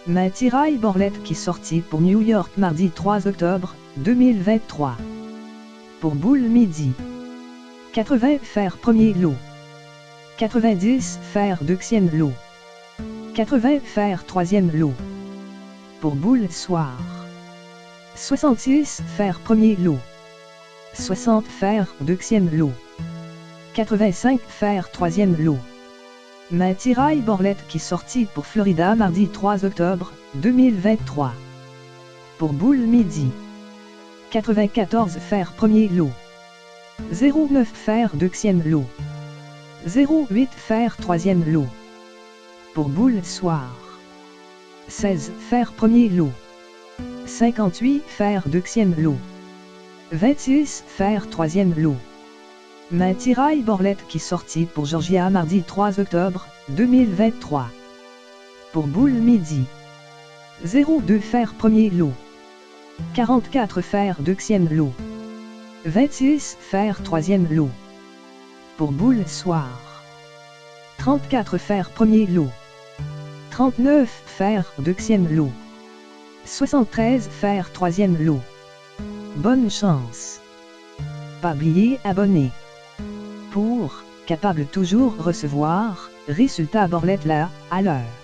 Ma tiraille Borlette qui sortit pour New York mardi 3 octobre 2023. Pour boule midi. 80 fer premier lot. 90 fer deuxième lot. 80 fer troisième lot. Pour boule soir. 66 fer premier lot. 60 fer deuxième lot. 85 fer troisième lot. Ma tiraille Borlette qui sortit pour Florida mardi 3 octobre 2023. Pour boule midi. 94 fer premier lot. 09 fer deuxième lot. 08 fer troisième lot. Pour boule soir. 16 fer premier lot. 58 fer deuxième lot. 26 fer troisième lot. Ma tiraille Borlette qui sortit pour Georgia mardi 3 octobre 2023. Pour boule midi. 02 fer premier lot. 44 fer deuxième lot. 26 fer troisième lot. Pour boule soir. 34 fer premier lot. 39 fer deuxième lot. 73 fer troisième lot. Bonne chance. Pas oublier abonner. Pour, capable toujours recevoir, résultat Borlette là, à l'heure.